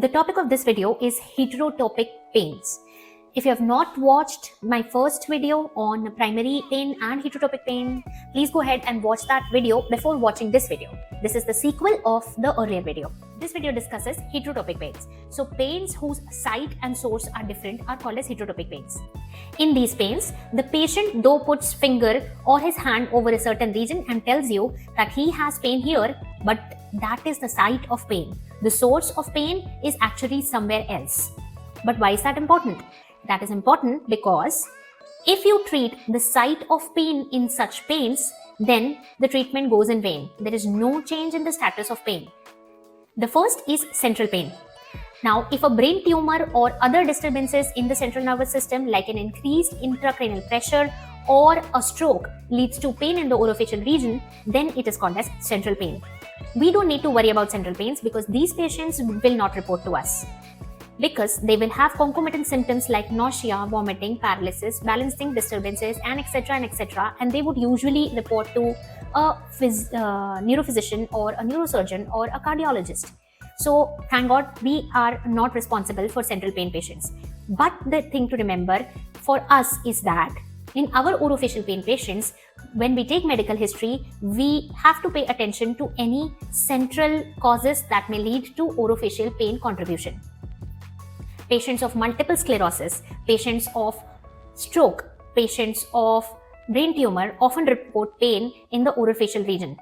The topic of this video is heterotopic pains. If you have not watched my first video on primary pain and heterotopic pain, please go ahead and watch that video before watching this video. This is the sequel of the earlier video. This video discusses heterotopic pains. So pains whose site and source are different are called as heterotopic pains. In these pains, the patient though puts finger or his hand over a certain region and tells you that he has pain here, but that is the site of pain. The source of pain is actually somewhere else. But why is that important? That is important because if you treat the site of pain in such pains, then the treatment goes in vain. There is no change in the status of pain. The first is central pain. Now, if a brain tumor or other disturbances in the central nervous system like an increased intracranial pressure or a stroke leads to pain in the orofacial region, then it is called as central pain. We don't need to worry about central pains because these patients will not report to us, because they will have concomitant symptoms like nausea, vomiting, paralysis, balancing disturbances, and etc. And they would usually report to a neurophysician or a neurosurgeon or a cardiologist. So thank God we are not responsible for central pain patients. But the thing to remember for us is that in our orofacial pain patients, when we take medical history, we have to pay attention to any central causes that may lead to orofacial pain contribution. Patients of multiple sclerosis, patients of stroke, patients of brain tumor often report pain in the orofacial region.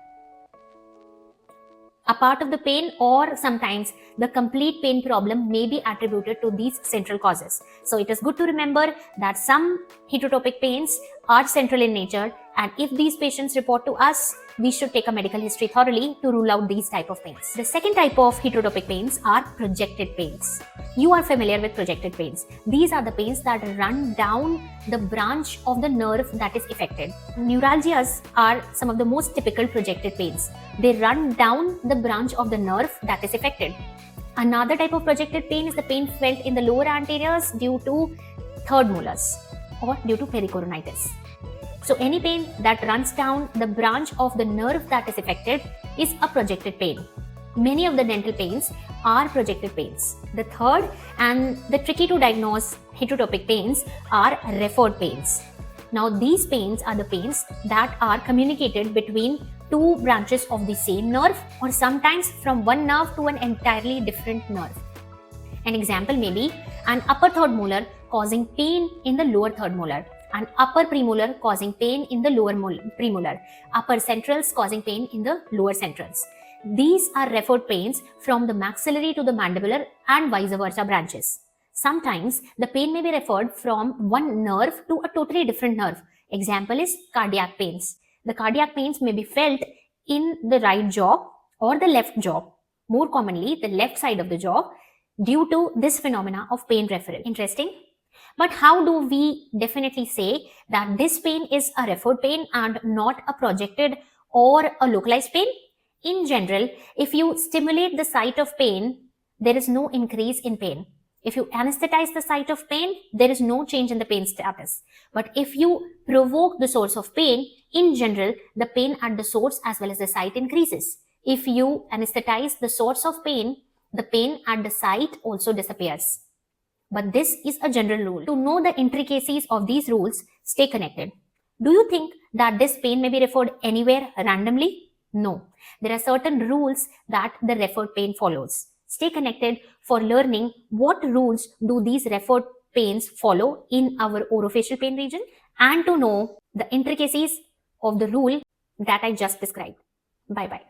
A part of the pain or sometimes the complete pain problem may be attributed to these central causes. So it is good to remember that some heterotopic pains are central in nature, and if these patients report to us, we should take a medical history thoroughly to rule out these type of pains. The second type of heterotopic pains are projected pains. You are familiar with projected pains. These are the pains that run down the branch of the nerve that is affected. Neuralgias are some of the most typical projected pains. They run down the branch of the nerve that is affected. Another type of projected pain is the pain felt in the lower anteriors due to third molars or due to pericoronitis. So any pain that runs down the branch of the nerve that is affected is a projected pain. Many of the dental pains are projected pains. The third and the tricky to diagnose heterotopic pains are referred pains. Now these pains are the pains that are communicated between two branches of the same nerve, or sometimes from one nerve to an entirely different nerve. An example may be an upper third molar causing pain in the lower third molar, an upper premolar causing pain in the lower premolar, upper centrals causing pain in the lower centrals. These are referred pains from the maxillary to the mandibular and vice versa branches. Sometimes the pain may be referred from one nerve to a totally different nerve. Example is cardiac pains. The cardiac pains may be felt in the right jaw or the left jaw, more commonly the left side of the jaw, due to this phenomena of pain referral. Interesting? But how do we definitely say that this pain is a referred pain and not a projected or a localized pain? In general, if you stimulate the site of pain, there is no increase in pain. If you anesthetize the site of pain, there is no change in the pain status. But if you provoke the source of pain, in general, the pain at the source as well as the site increases. If you anesthetize the source of pain, the pain at the site also disappears. But this is a general rule. To know the intricacies of these rules, stay connected. Do you think that this pain may be referred anywhere randomly? No. There are certain rules that the referred pain follows. Stay connected for learning what rules do these referred pains follow in our orofacial pain region, and to know the intricacies of the rule that I just described. Bye-bye.